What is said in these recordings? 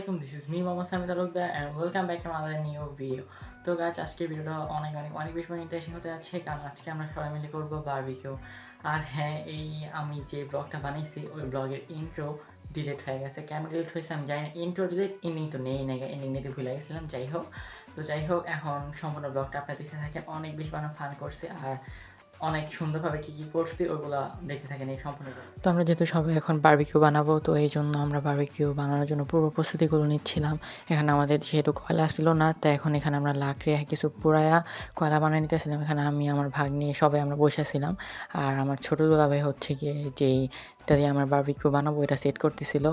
আসসালামাইকুম, this is me Mohammad Sami Talukdar and welcome back to another new video. তো গাছ আজকের ভিডিওটা অনেক বেশি ইন্টারেস্টিং হতে যাচ্ছে, কারণ আজকে আমরা সবাই মিলে করবো বারবিকিউ। আর হ্যাঁ, আমি যে ব্লগটা বানাইছি ওই ব্লগের ইন্ট্রো ডিলিট হয়ে গেছে। কেমন ডিলিট হয়েছে আমি জানি না। ইন্ট্রো ডিলিট, এন্ডিং তো নেই এন্ডিং নিতে ভুলে গেছিলাম। যাই হোক এখন সম্পূর্ণ ব্লগটা আপনারা দেখতে থাকেন। অনেক বেশি ফান করছে আর অনেক সুন্দরভাবে কী করছি ওগুলো দেখতে থাকেন এই সম্পূর্ণ। তো আমরা যেহেতু সবাই এখন বারবিকিউ বানাবো, তো এই জন্য আমরা বারবিকিউ বানানোর জন্য পূর্ব প্রস্তুতিগুলো নিচ্ছিলাম। এখানে আমাদের যেহেতু কয়লা ছিল না, তাই এখন এখানে আমরা লাকড়ি কিছু পুরায়া কয়লা বানিয়ে নিতেছিলাম। এখানে আমি আমার ভাগ্নি সবাই আমরা বসেছিলাম, আর আমার ছোটো দুলাভাই হচ্ছে গিয়ে যেইটা দিয়ে আমরা বারবিকিউ বানাবো এটা সেট করতেছিল।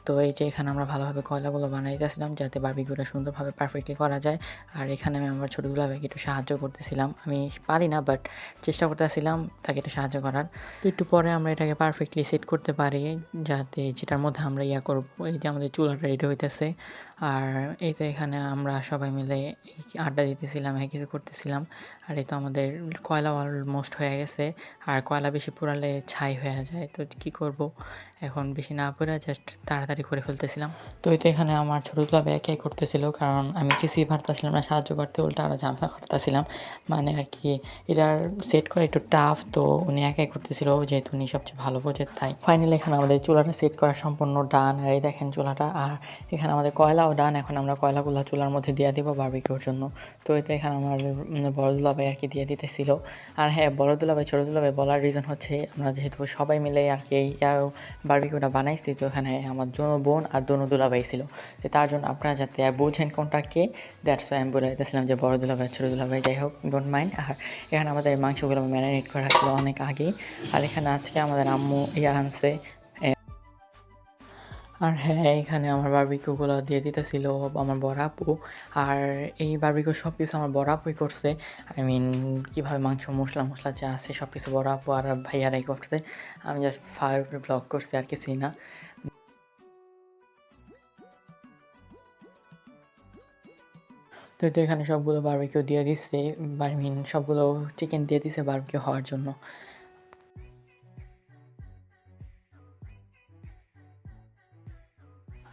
তো এই যে এখানে আমরা ভালোভাবে কয়লাগুলো বানাইতেছিলাম যাতে বারবিকিউটা সুন্দরভাবে পারফেক্টলি করা যায়। আর এখানে আমি আমার ছোটো দুলাভাইকে একটু সাহায্য করতেছিলাম। আমি পারি না, বাট চেষ্টা করতেছিলাম তাকে একটু সাহায্য করার। তো একটু পরে আমরা এটাকে পারফেক্টলি সেট করতে পারি, যাতে যেটার মধ্যে আমরা করবো। এই যে আমাদের চুলাটা রেডি হইতেছে, আর এই তো এখানে আমরা সবাই মিলে আড্ডা দিতেছিলাম, কিছু করতেছিলাম। আর এই তো আমাদের কয়লা অলমোস্ট হয়ে গেছে, আর কয়লা বেশি পোড়ালে ছাই হয়ে যায়। তো কী করব, এখন বেশি না পড়ে জাস্ট তাড়াতাড়ি করে ফেলতেছিলাম। তো এই তো এখানে আমার ছোটো দুলাভাই একাই করতেছিল, কারণ আমি কিছুই পারতেছিলাম না সাহায্য করতে, উল্টা আরও ঝামেলা করতেছিলাম। মানে আর কি এটার সেট করা একটু টাফ, তো উনি একাই করতেছিল যেহেতু উনি সবচেয়ে ভালো বোঝে। তাই ফাইনালি এখানে আমাদের চুলাটা সেট করা সম্পূর্ণ ডান। আর এই দেখেন চুলাটা, আর এখানে আমাদের কয়লাও ডান। এখন আমরা কয়লাগুলো চুলার মধ্যে দিয়ে দেবো বারবিকিউর জন্য। তো এটা এখানে আমার বড় দুলাভাই আর কি দিয়ে দিতেছিল। আর হ্যাঁ, বড় দুলাভাই ছোটো দুলাভাই বলার রিজন হচ্ছে আমরা যেহেতু সবাই মিলে আর কি এই বারবিকিউটা বানাইছি, তো এখানে আমার জন্য বোন আর দোনো দুলাভাই ছিল। তো তার জন্য আপনারা যাতে বুঝেন কোনটা কে, দ্যাটস আমি বলে দিতেছিলাম যে বড় দুলাভাই ছোটো দুলাভাই। যাই হোক, ডোন্ট মাইন্ড। আর এখানে আমাদের মাংসগুলো ম্যারিনেট করা ছিল অনেক আগেই। আর এখানে আজকে আমাদের আম্মু আনছে। আর হ্যাঁ, এখানে আমার বারবিকিউগুলো দিয়ে দিতেছিল আমার বড় আপু। আর এই বারবিকিউ সব কিছু আমার বড় আপুই করছে। কীভাবে মাংস মশলা যা আছে সব কিছু বড় আপু আর ভাইয়ারাই করছে। আমি জাস্ট ফায়ার উপরে ব্লগ করছি, আর কিছুই না। তো এখানে সবগুলো বারবিকিউ দিয়ে দিচ্ছে, সবগুলো চিকেন দিয়ে দিছে বারবিকিউ হওয়ার জন্য।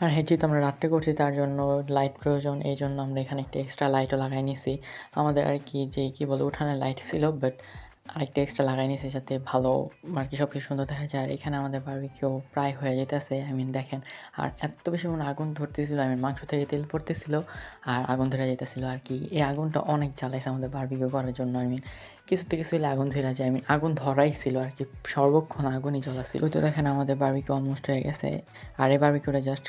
আর হ্যাঁ, যেহেতু আমরা রাত্রে করছি তার জন্য লাইট প্রয়োজন, এই জন্য আমরা এখানে একটা এক্সট্রা লাইটও লাগাই নিছি। আমাদের আর কি উঠানের লাইট ছিল, বাট আরেকটা এক্সট্রা লাগাই নিছি যাতে ভালো আর কি সব কিছু সুন্দর দেখা যায়। আর এখানে আমাদের বারবিকিউ প্রায় হয়ে যেতেছে। দেখেন, আর এত বেশি আগুন ধরতেছিল, মাংস থেকে তেল পড়তেছিল আর আগুন ধরে যেতেছিল আর কি। এই আগুনটা অনেক জ্বালাইছে আমাদের বারবিকিউ করার জন্য। কিছু হলে আগুন ধরে যায়, আগুন ধরাই ছিল আর কি, সর্বক্ষণ আগুনই জ্বলাছিল। তো দেখেন আমাদের বারবিকিউ অলমোস্ট হয়ে গেছে। আর এই বারবিকিউটা জাস্ট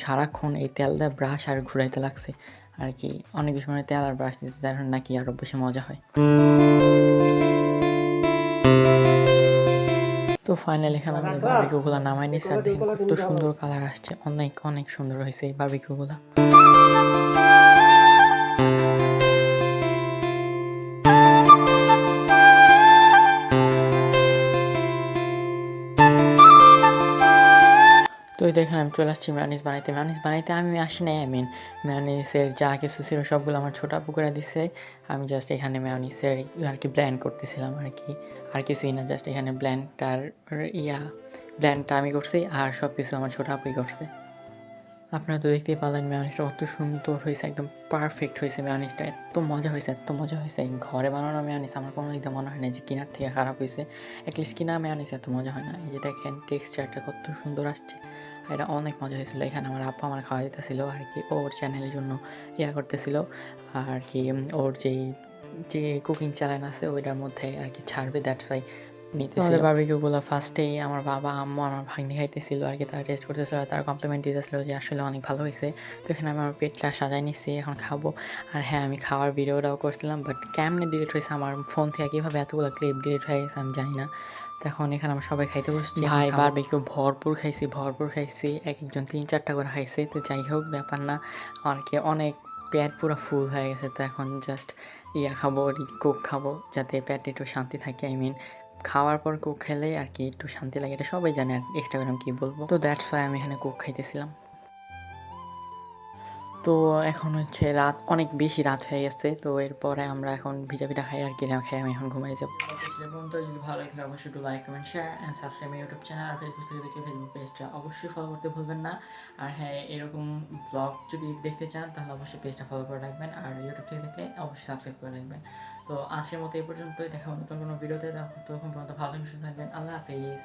সারাক্ষণ এই তেল দিয়ে ব্রাশ আর ঘুরাইতে লাগছে আর কি। অনেক বেশি তেল আর ব্রাশ দিতে তার নাকি আরও বেশি মজা হয়। তো ফাইনালি এখানে আমাদের বারবিকিউগুলো নামাই নিয়েছে, আর দেখেন কত সুন্দর কালার আসছে। অনেক সুন্দর হয়েছে এই বারবিকিউগুলো। তো এই দেখেন আমি চলে আসছি মেয়োনিজ বানাইতে আমি আসি নাই। মেয়োনিজের যা কিছু ছিল সবগুলো আমার ছোটো আপু করে দিচ্ছে। আমি জাস্ট এখানে মেয়োনিজের আর কি ব্লেন্ড করতেছিলাম আর কি, আর কিছুই না। জাস্ট এখানে ব্লেন্ডটা আমি করছি, আর সব কিছু আমার ছোটো আপুই করছে। আপনারা তো দেখতেই পারলেন মেয়োনিজটা কত সুন্দর হয়েছে, একদম পারফেক্ট হয়েছে মেয়োনিজটা। এত মজা হয়েছে। ঘরে বানানো মেয়োনিজ আমার কোনো দিকে মনে হয় না যে কেনার থেকে খারাপ হয়েছে। অ্যাটলিস্ট কিনা মেয়োনিজ এত মজা হয় না। এই যে দেখেন টেক্সচারটা কত সুন্দর আসছে, এটা অনেক মজা হয়েছিল। এখানে আমার আপা আমার খাওয়া দিতেছিল আর কি, ওর চ্যানেলের জন্য করতেছিল আর কি। ওর যে কুকিং চ্যানেল আছে ওইটার মধ্যে আর কি ছাড়বে, দ্যাটস ওয়াই নিতেছিল। বারবিকিউগুলো ফার্স্টেই আমার বাবা আম্মু আমার ভাগ্নি খাইতেছিল আর কি, তারা টেস্ট করতেছিল, তার কমপ্লিমেন্ট দিতেছিল যে আসলে অনেক ভালো হয়েছে। তো এখানে আমি আমার পেটটা সাজাই নিচ্ছি, এখন খাবো। আর হ্যাঁ, আমি খাওয়ার ভিডিওটাও করছিলাম, বাট কেমনে ডিলিট হয়েছে আমার ফোন থেকে, কীভাবে এতগুলো ক্লিপ ডিলিট হয়ে গেছে আমি জানি না। তো এখন এখানে আমরা সবাই খাইতে বসছি। ভাই বারবিকিউ ভরপুর খাইছি, একজন 3-4টা করে খাইছে। তো যাই হোক, ব্যাপার না, আর কি অনেক পেট পুরো ফুল হয়ে গেছে। তো এখন জাস্ট খাবো, কোক খাবো যাতে পেটে একটু শান্তি থাকে। খাওয়ার পর কোক খেলে আর কি একটু শান্তি লাগে, এটা সবাই জানে, আর এক্সট্রা করে আমি কী বলবো। তো দ্যাটস ওয়াই আমি এখানে কোক খাইতেছিলাম। তো তো এখন হচ্ছে রাত অনেক বেশি রাত হয়ে গেছে, তো এরপরে আমরা এখন ভিজা পিঠা খাই আর কিনা খাই আমি এখন ঘুমাই যাবো। পর্যন্ত যদি ভালো লাগে অবশ্যই একটু like comment share and subscribe my YouTube channel. আর ফেসবুক থেকে দেখলে ফেসবুক পেজটা অবশ্যই ফলো করতে ভুলবেন না। আর হ্যাঁ, এরকম ব্লগ যদি দেখতে চান তাহলে অবশ্যই পেজটা ফলো করে রাখবেন, আর ইউটিউব থেকে দেখলে অবশ্যই সাবস্ক্রাইব করে রাখবেন। তো আজকের মতো এই পর্যন্তই, দেখা নতুন কোনো ভিডিওতে, তখন পর্যন্ত ভালো থাকবেন, সুস্থ থাকবেন। আল্লাহ হাফেজ।